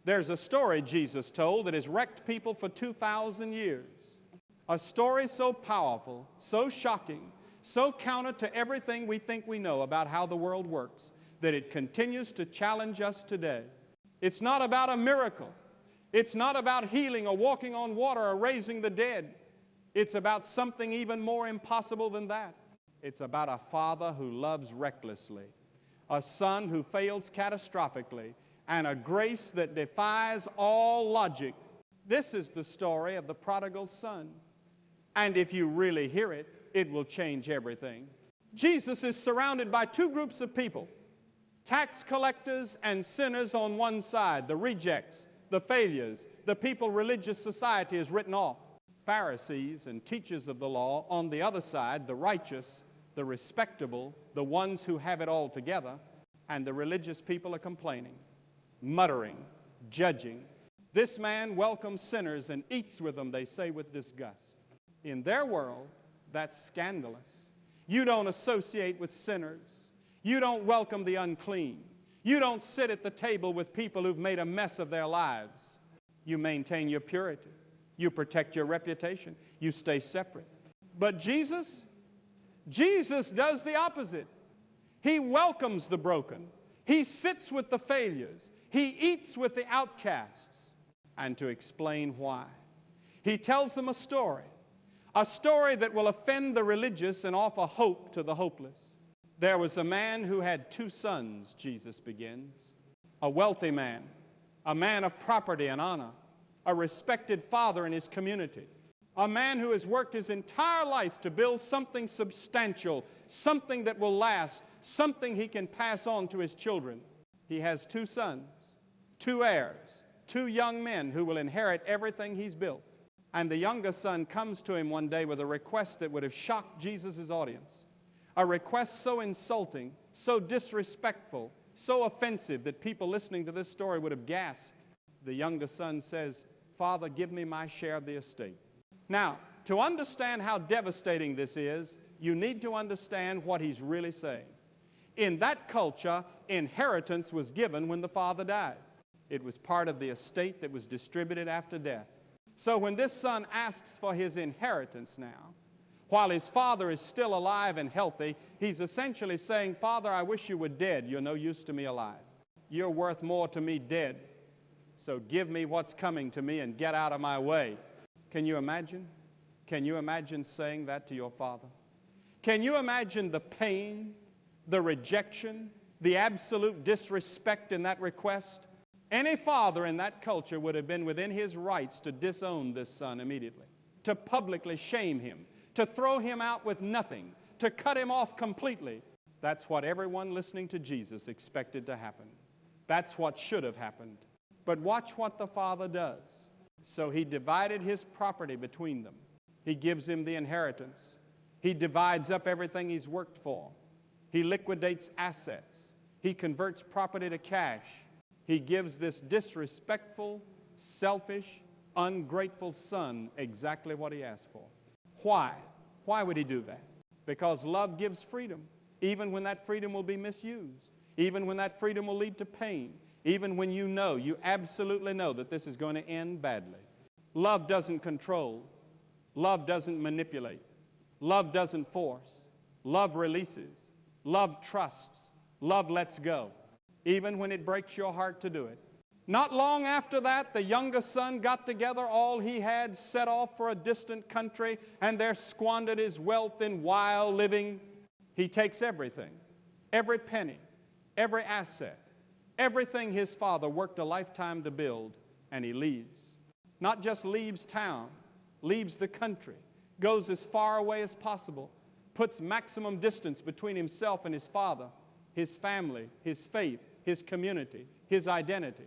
There's a story Jesus told that has wrecked people for 2,000 years. A story so powerful, so shocking, so counter to everything we think we know about how the world works, that it continues to challenge us today. It's not about a miracle. It's not about healing or walking on water or raising the dead. It's about something even more impossible than that. It's about a father who loves recklessly, a son who fails catastrophically, and a grace that defies all logic. This is the story of the prodigal son. And if you really hear it, it will change everything. Jesus is surrounded by two groups of people, tax collectors and sinners on one side, the rejects, the failures, the people religious society has written off. Pharisees and teachers of the law on the other side, the righteous, the respectable, the ones who have it all together, and the religious people are complaining, muttering, judging. This man welcomes sinners and eats with them, they say with disgust. In their world, that's scandalous. You don't associate with sinners. You don't welcome the unclean. You don't sit at the table with people who've made a mess of their lives. You maintain your purity. You protect your reputation. You stay separate. But Jesus does the opposite. He welcomes the broken. He sits with the failures. He eats with the outcasts. And to explain why, he tells them a story that will offend the religious and offer hope to the hopeless. There was a man who had two sons, Jesus begins. A wealthy man, a man of property and honor, a respected father in his community, a man who has worked his entire life to build something substantial, something that will last, something he can pass on to his children. He has two sons, two heirs, two young men who will inherit everything he's built. And the younger son comes to him one day with a request that would have shocked Jesus' audience. A request so insulting, so disrespectful, so offensive that people listening to this story would have gasped. The younger son says, "Father, give me my share of the estate." Now, to understand how devastating this is, you need to understand what he's really saying. In that culture, inheritance was given when the father died. It was part of the estate that was distributed after death. So when this son asks for his inheritance now, while his father is still alive and healthy, he's essentially saying, "Father, I wish you were dead. You're no use to me alive. You're worth more to me dead. So give me what's coming to me and get out of my way." Can you imagine? Can you imagine saying that to your father? Can you imagine the pain, the rejection, the absolute disrespect in that request? Any father in that culture would have been within his rights to disown this son immediately, to publicly shame him, to throw him out with nothing, to cut him off completely. That's what everyone listening to Jesus expected to happen. That's what should have happened. But watch what the father does. So he divided his property between them. He gives him the inheritance. He divides up everything he's worked for. He liquidates assets. He converts property to cash. He gives this disrespectful, selfish, ungrateful son exactly what he asked for. Why? Why would he do that? Because love gives freedom, even when that freedom will be misused, even when that freedom will lead to pain, even when you absolutely know that this is going to end badly. Love doesn't control. Love doesn't manipulate. Love doesn't force. Love releases. Love trusts. Love lets go, even when it breaks your heart to do it. Not long after that, the younger son got together all he had, set off for a distant country, and there squandered his wealth in wild living. He takes everything, every penny, every asset, everything his father worked a lifetime to build, and he leaves. Not just leaves town, leaves the country, goes as far away as possible, puts maximum distance between himself and his father, his family, his faith, his community, his identity.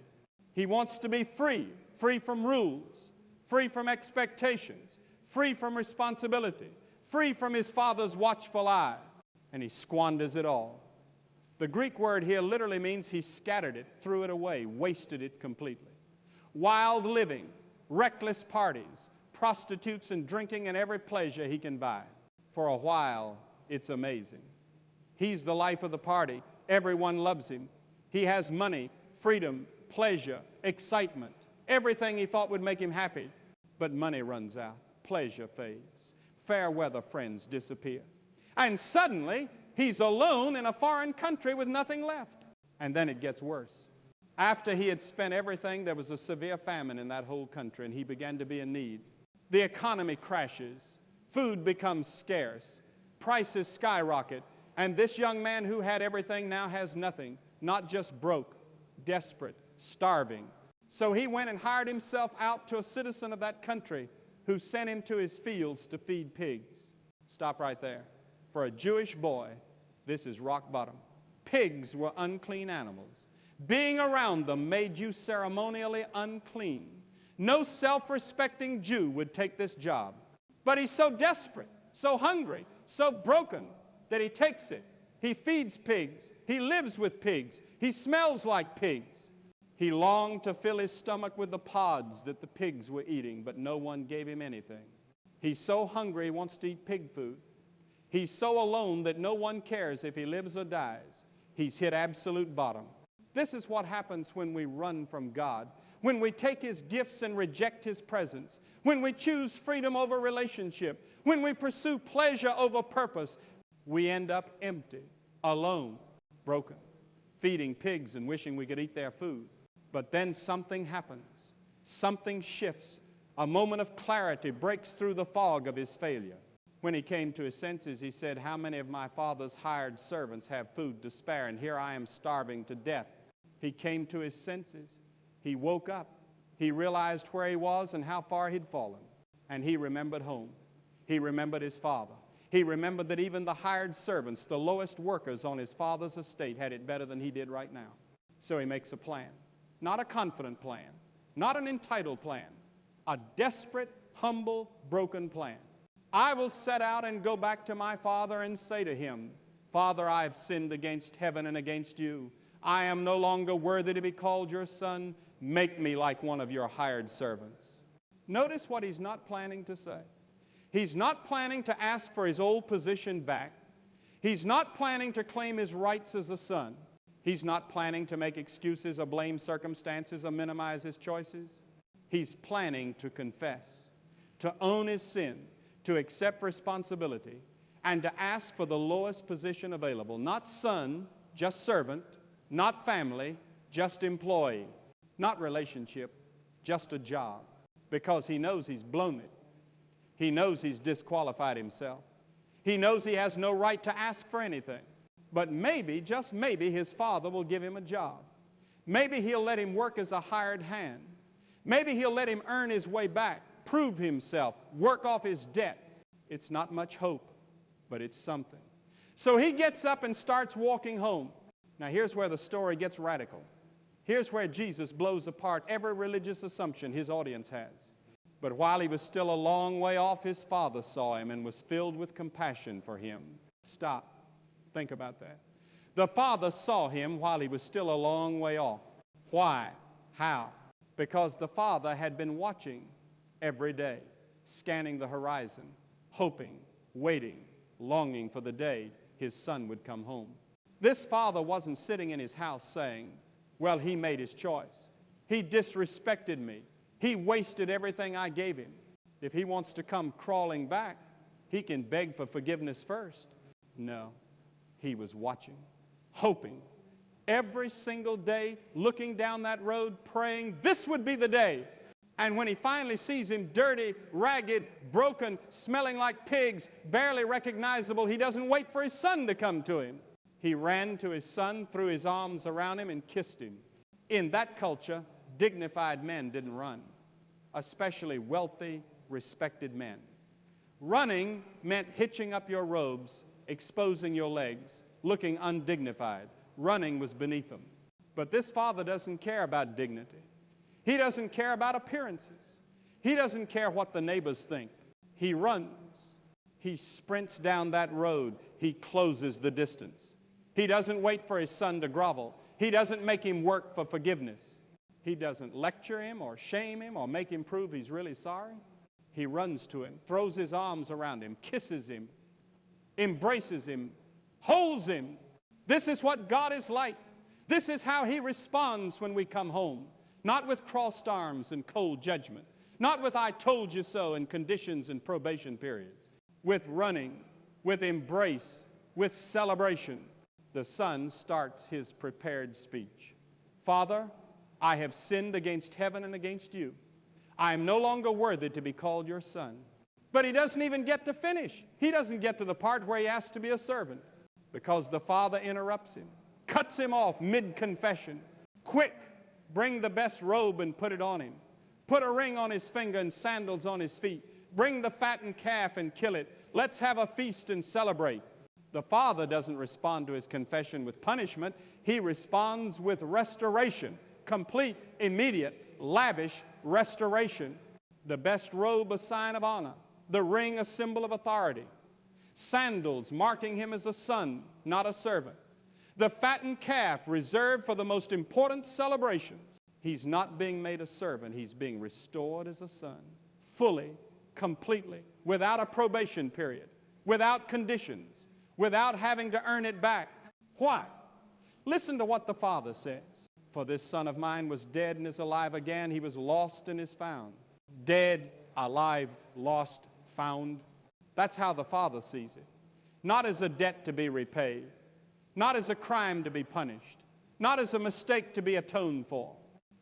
He wants to be free, free from rules, free from expectations, free from responsibility, free from his father's watchful eye, and he squanders it all. The Greek word here literally means he scattered it, threw it away, wasted it completely. Wild living, reckless parties, prostitutes and drinking and every pleasure he can buy. For a while, it's amazing. He's the life of the party. Everyone loves him. He has money, freedom, pleasure, excitement, everything he thought would make him happy. But money runs out, pleasure fades, fair weather friends disappear. And suddenly, he's alone in a foreign country with nothing left. And then it gets worse. After he had spent everything, there was a severe famine in that whole country, and he began to be in need. The economy crashes. Food becomes scarce. Prices skyrocket. And this young man who had everything now has nothing. Not just broke, desperate, starving. So he went and hired himself out to a citizen of that country who sent him to his fields to feed pigs. Stop right there. For a Jewish boy, this is rock bottom. Pigs were unclean animals. Being around them made you ceremonially unclean. No self-respecting Jew would take this job. But he's so desperate, so hungry, so broken that he takes it. He feeds pigs. He lives with pigs. He smells like pigs. He longed to fill his stomach with the pods that the pigs were eating, but no one gave him anything. He's so hungry he wants to eat pig food. He's so alone that no one cares if he lives or dies. He's hit absolute bottom. This is what happens when we run from God, when we take His gifts and reject His presence, when we choose freedom over relationship, when we pursue pleasure over purpose. We end up empty, alone, broken, feeding pigs and wishing we could eat their food. But then something happens. Something shifts. A moment of clarity breaks through the fog of his failure. When he came to his senses, he said, "How many of my father's hired servants have food to spare, and here I am starving to death?" He came to his senses. He woke up. He realized where he was and how far he'd fallen. And he remembered home. He remembered his father. He remembered that even the hired servants, the lowest workers on his father's estate, had it better than he did right now. So he makes a plan. Not a confident plan. Not an entitled plan. A desperate, humble, broken plan. I will set out and go back to my father and say to him, "Father, I have sinned against heaven and against you. I am no longer worthy to be called your son. Make me like one of your hired servants." Notice what he's not planning to say. He's not planning to ask for his old position back. He's not planning to claim his rights as a son. He's not planning to make excuses or blame circumstances or minimize his choices. He's planning to confess, to own his sin, to accept responsibility, and to ask for the lowest position available. Not son, just servant. Not family, just employee. Not relationship, just a job. Because he knows he's blown it. He knows he's disqualified himself. He knows he has no right to ask for anything. But maybe, just maybe, his father will give him a job. Maybe he'll let him work as a hired hand. Maybe he'll let him earn his way back, prove himself, work off his debt. It's not much hope, but it's something. So he gets up and starts walking home. Now here's where the story gets radical. Here's where Jesus blows apart every religious assumption his audience has. But while he was still a long way off, his father saw him and was filled with compassion for him. Stop. Think about that. The father saw him while he was still a long way off. Why? How? Because the father had been watching every day, scanning the horizon, hoping, waiting, longing for the day his son would come home. This father wasn't sitting in his house saying, "Well, he made his choice. He disrespected me. He wasted everything I gave him. If he wants to come crawling back, he can beg for forgiveness first." No. He was watching, hoping, every single day, looking down that road, praying this would be the day. And when he finally sees him dirty, ragged, broken, smelling like pigs, barely recognizable, he doesn't wait for his son to come to him. He ran to his son, threw his arms around him, and kissed him. In that culture, dignified men didn't run, especially wealthy, respected men. Running meant hitching up your robes, exposing your legs, looking undignified. Running was beneath them. But this father doesn't care about dignity. He doesn't care about appearances. He doesn't care what the neighbors think. He runs. He sprints down that road. He closes the distance. He doesn't wait for his son to grovel. He doesn't make him work for forgiveness. He doesn't lecture him or shame him or make him prove he's really sorry. He runs to him, throws his arms around him, kisses him, embraces him, holds him. This is what God is like. This is how he responds when we come home. Not with crossed arms and cold judgment. Not with I told you so and conditions and probation periods. With running, with embrace, with celebration. The son starts his prepared speech. Father, I have sinned against heaven and against you. I am no longer worthy to be called your son. But he doesn't even get to finish. He doesn't get to the part where he asks to be a servant, because the father interrupts him, cuts him off mid-confession. Quick, bring the best robe and put it on him. Put a ring on his finger and sandals on his feet. Bring the fattened calf and kill it. Let's have a feast and celebrate. The father doesn't respond to his confession with punishment. He responds with restoration, complete, immediate, lavish restoration. The best robe, a sign of honor. The ring, a symbol of authority. Sandals marking him as a son, not a servant. The fattened calf reserved for the most important celebrations. He's not being made a servant. He's being restored as a son. Fully, completely, without a probation period, without conditions, without having to earn it back. Why? Listen to what the father says. For this son of mine was dead and is alive again. He was lost and is found. Dead, alive, lost, found. That's how the father sees it. Not as a debt to be repaid. Not as a crime to be punished. Not as a mistake to be atoned for.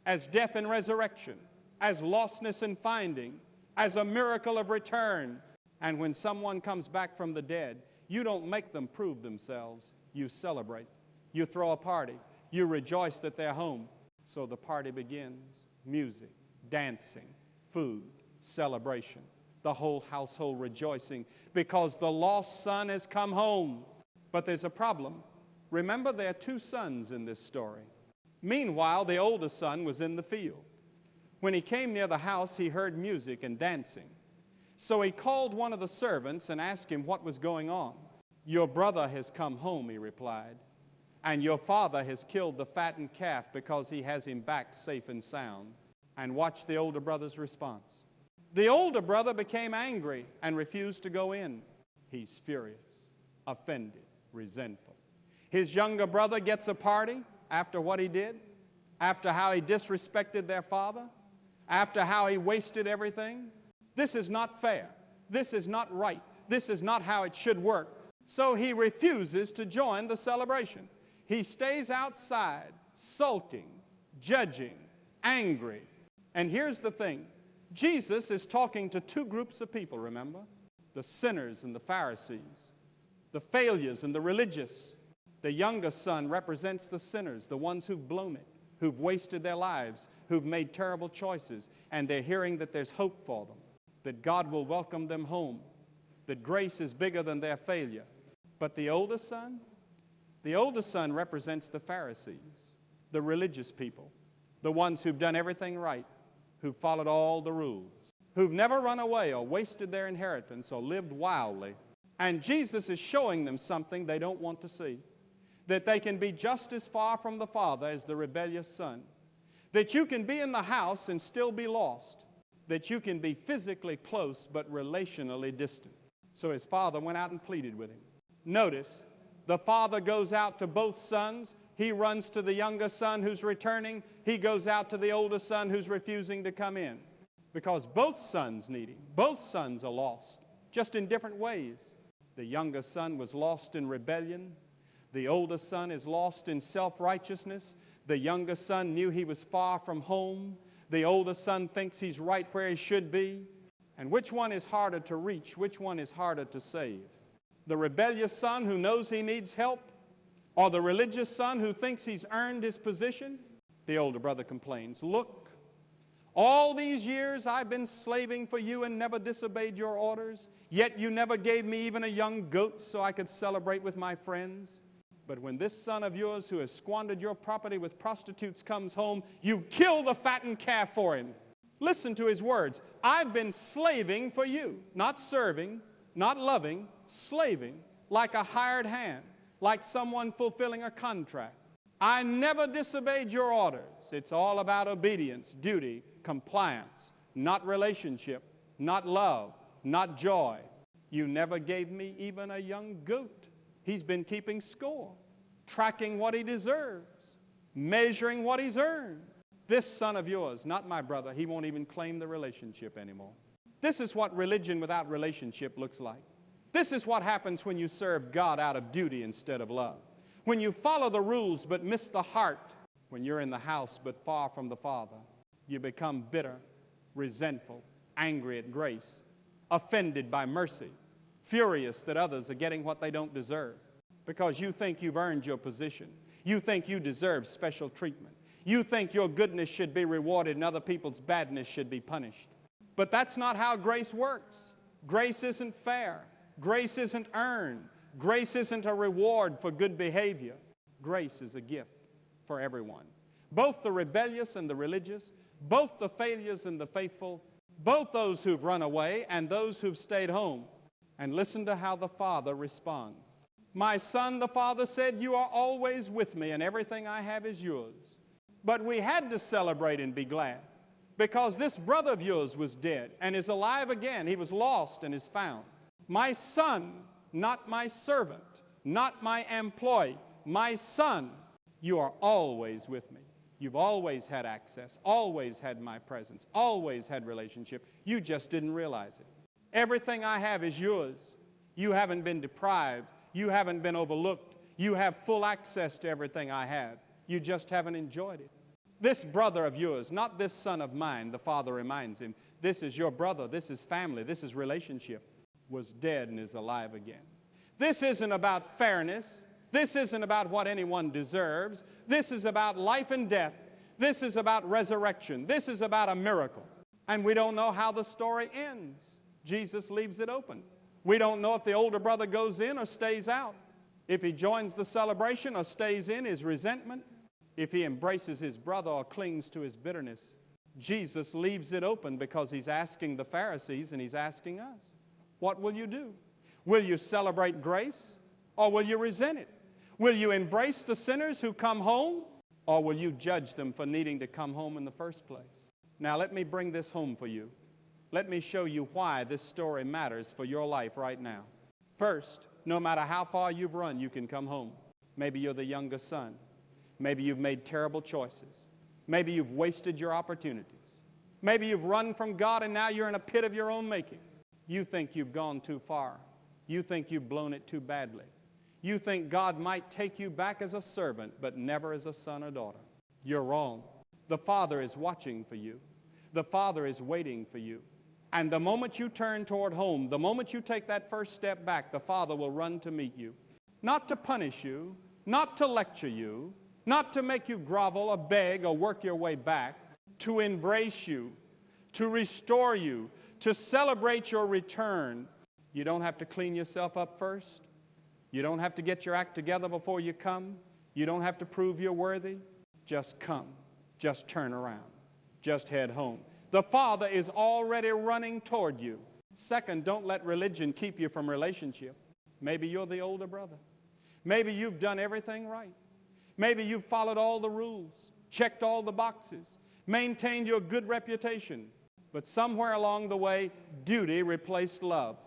As death and resurrection. As lostness and finding. As a miracle of return. And when someone comes back from the dead, you don't make them prove themselves. You celebrate. You throw a party. You rejoice that they're home. So the party begins. Music, dancing, food, celebration. The whole household rejoicing because the lost son has come home. But there's a problem. Remember, there are two sons in this story. Meanwhile, the oldest son was in the field. When he came near the house, he heard music and dancing. So he called one of the servants and asked him what was going on. Your brother has come home, he replied, and your father has killed the fattened calf because he has him back safe and sound. And watch the older brother's response. The older brother became angry and refused to go in. He's furious, offended, resentful. His younger brother gets a party after what he did, after how he disrespected their father, after how he wasted everything. This is not fair. This is not right. This is not how it should work. So he refuses to join the celebration. He stays outside, sulking, judging, angry. And here's the thing. Jesus is talking to two groups of people, remember? The sinners and the Pharisees. The failures and the religious. The youngest son represents the sinners, the ones who've blown it, who've wasted their lives, who've made terrible choices, and they're hearing that there's hope for them, that God will welcome them home, that grace is bigger than their failure. But the oldest son represents the Pharisees, the religious people, the ones who've done everything right, who've followed all the rules, who've never run away or wasted their inheritance or lived wildly. And Jesus is showing them something they don't want to see, that they can be just as far from the Father as the rebellious son, that you can be in the house and still be lost, that you can be physically close but relationally distant. So his father went out and pleaded with him. Notice, the father goes out to both sons. He runs to the younger son who's returning. He goes out to the older son who's refusing to come in. Because both sons need him. Both sons are lost, just in different ways. The younger son was lost in rebellion. The older son is lost in self-righteousness. The younger son knew he was far from home. The older son thinks he's right where he should be. And which one is harder to reach? Which one is harder to save? The rebellious son who knows he needs help? Or the religious son who thinks he's earned his position? The older brother complains, look, all these years I've been slaving for you and never disobeyed your orders, yet you never gave me even a young goat so I could celebrate with my friends. But when this son of yours who has squandered your property with prostitutes comes home, you kill the fattened calf for him. Listen to his words. I've been slaving for you, not serving, not loving, slaving, like a hired hand, like someone fulfilling a contract. I never disobeyed your orders. It's all about obedience, duty, compliance, not relationship, not love, not joy. You never gave me even a young goat. He's been keeping score, tracking what he deserves. measuring what he's earned. This son of yours, not my brother, he won't even claim the relationship anymore. This is what religion without relationship looks like. This is what happens when you serve God out of duty instead of love. When you follow the rules but miss the heart, when you're in the house but far from the Father, you become bitter, resentful, angry at grace, offended by mercy, furious that others are getting what they don't deserve because you think you've earned your position. You think you deserve special treatment. You think your goodness should be rewarded and other people's badness should be punished. But that's not how grace works. Grace isn't fair. Grace isn't earned. Grace isn't a reward for good behavior. Grace is a gift for everyone. Both the rebellious and the religious, both the failures and the faithful, both those who've run away and those who've stayed home. And listen to how the Father responds. My son, the Father said, you are always with me and everything I have is yours. But we had to celebrate and be glad because this brother of yours was dead and is alive again. He was lost and is found. My son, not my servant, not my employee, my son, you are always with me. You've always had access, always had my presence, always had relationship. You just didn't realize it. Everything I have is yours. You haven't been deprived. You haven't been overlooked. You have full access to everything I have. You just haven't enjoyed it. This brother of yours, not this son of mine, the Father reminds him, this is your brother, this is family, this is relationship, was dead and is alive again. This isn't about fairness. This isn't about what anyone deserves. This is about life and death. This is about resurrection. This is about a miracle. And we don't know how the story ends. Jesus leaves it open. We don't know if the older brother goes in or stays out. If he joins the celebration or stays in his resentment. If he embraces his brother or clings to his bitterness. Jesus leaves it open because he's asking the Pharisees and he's asking us. What will you do? Will you celebrate grace or will you resent it? Will you embrace the sinners who come home or will you judge them for needing to come home in the first place? Now let me bring this home for you. Let me show you why this story matters for your life right now. First, no matter how far you've run, you can come home. Maybe you're the youngest son. Maybe you've made terrible choices. Maybe you've wasted your opportunities. Maybe you've run from God and now you're in a pit of your own making. You think you've gone too far. You think you've blown it too badly. You think God might take you back as a servant, but never as a son or daughter. You're wrong. The Father is watching for you. The Father is waiting for you. And the moment you turn toward home, the moment you take that first step back, the Father will run to meet you. Not to punish you, not to lecture you, not to make you grovel or beg or work your way back, to embrace you, to restore you, to celebrate your return. You don't have to clean yourself up first. You don't have to get your act together before you come. You don't have to prove you're worthy. Just come. Just turn around. Just head home. The Father is already running toward you. Second, don't let religion keep you from relationship. Maybe you're the older brother. Maybe you've done everything right. Maybe you've followed all the rules, checked all the boxes, maintained your good reputation. But somewhere along the way, duty replaced love.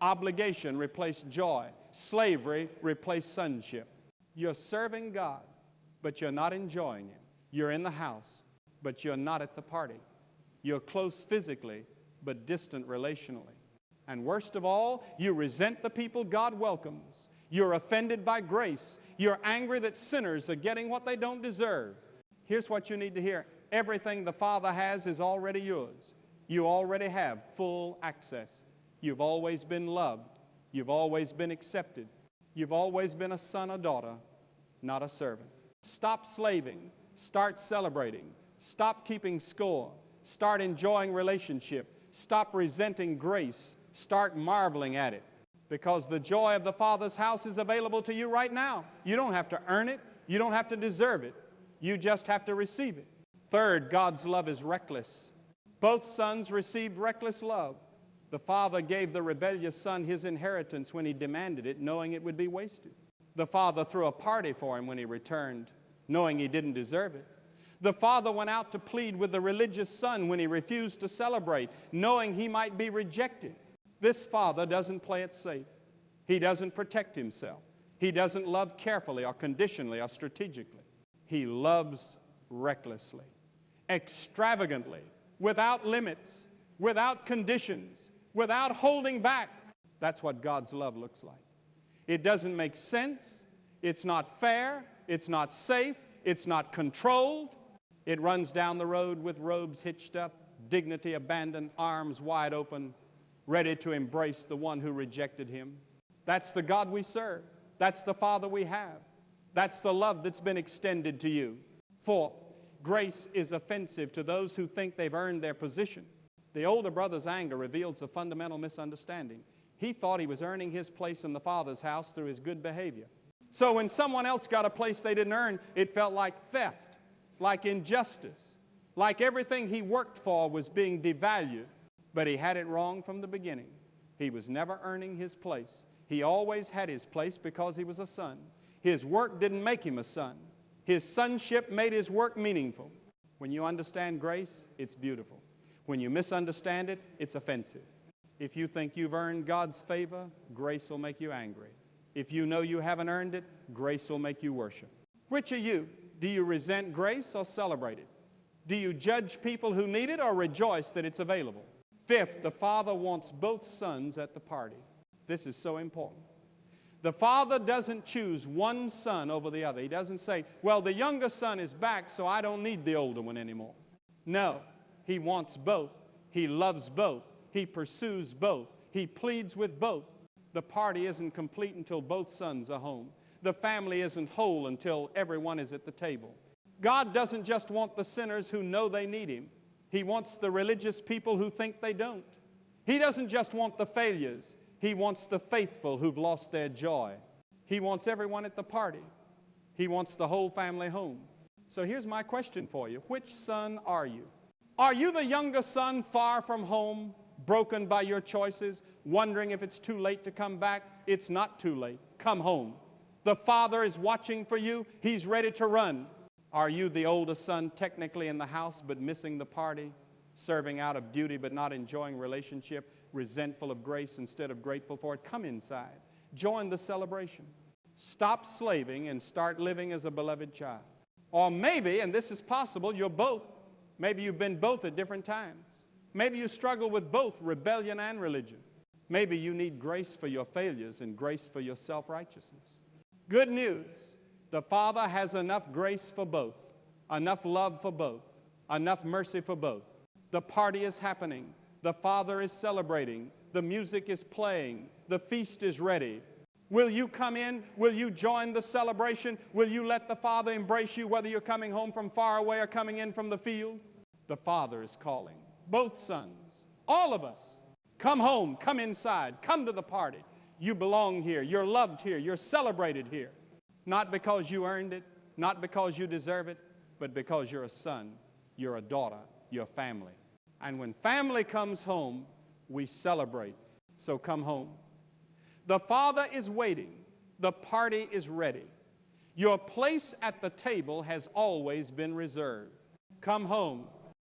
Obligation replaced joy. Slavery replaced sonship. You're serving God, but you're not enjoying Him. You're in the house, but you're not at the party. You're close physically, but distant relationally. And worst of all, you resent the people God welcomes. You're offended by grace. You're angry that sinners are getting what they don't deserve. Here's what you need to hear. Everything the Father has is already yours. You already have full access. You've always been loved. You've always been accepted. You've always been a son or daughter, not a servant. Stop slaving. Start celebrating. Stop keeping score. Start enjoying relationship. Stop resenting grace. Start marveling at it. Because the joy of the Father's house is available to you right now. You don't have to earn it. You don't have to deserve it. You just have to receive it. Third, God's love is reckless. Both sons received reckless love. The Father gave the rebellious son his inheritance when he demanded it, knowing it would be wasted. The Father threw a party for him when he returned, knowing he didn't deserve it. The Father went out to plead with the religious son when he refused to celebrate, knowing he might be rejected. This Father doesn't play it safe. He doesn't protect himself. He doesn't love carefully or conditionally or strategically. He loves recklessly, extravagantly, without limits, without conditions, without holding back. That's what God's love looks like. It doesn't make sense. It's not fair. It's not safe. It's not controlled. It runs down the road with robes hitched up, dignity abandoned, arms wide open, ready to embrace the one who rejected him. That's the God we serve. That's the Father we have. That's the love that's been extended to you. Fourth, grace is offensive to those who think they've earned their position. The older brother's anger reveals a fundamental misunderstanding. He thought he was earning his place in the Father's house through his good behavior. So when someone else got a place they didn't earn, it felt like theft, like injustice, like everything he worked for was being devalued. But he had it wrong from the beginning. He was never earning his place. He always had his place because he was a son. His work didn't make him a son. His sonship made his work meaningful. When you understand grace, it's beautiful. When you misunderstand it, it's offensive. If you think you've earned God's favor, grace will make you angry. If you know you haven't earned it, grace will make you worship. Which are you? Do you resent grace or celebrate it? Do you judge people who need it or rejoice that it's available? Fifth, the Father wants both sons at the party. This is so important. The Father doesn't choose one son over the other. He doesn't say, well, the younger son is back, so I don't need the older one anymore. No, he wants both. He loves both. He pursues both. He pleads with both. The party isn't complete until both sons are home. The family isn't whole until everyone is at the table. God doesn't just want the sinners who know they need him. He wants the religious people who think they don't. He doesn't just want the failures. He wants the faithful who've lost their joy. He wants everyone at the party. He wants the whole family home. So here's my question for you. Which son are you? Are you the younger son far from home, broken by your choices, wondering if it's too late to come back? It's not too late. Come home. The Father is watching for you. He's ready to run. Are you the oldest son technically in the house but missing the party, serving out of duty but not enjoying relationship, resentful of grace instead of grateful for it? Come inside. Join the celebration. Stop slaving and start living as a beloved child. Or maybe, and this is possible, you're both. Maybe you've been both at different times. Maybe you struggle with both rebellion and religion. Maybe you need grace for your failures and grace for your self-righteousness. Good news. The Father has enough grace for both, enough love for both, enough mercy for both. The party is happening. The Father is celebrating. The music is playing. The feast is ready. Will you come in? Will you join the celebration? Will you let the Father embrace you, whether you're coming home from far away or coming in from the field? The Father is calling. Both sons, all of us, come home, come inside, come to the party. You belong here. You're loved here. You're celebrated here. Not because you earned it, not because you deserve it, but because you're a son, you're a daughter, you're family. And when family comes home, we celebrate. So come home. The Father is waiting. The party is ready. Your place at the table has always been reserved. Come home.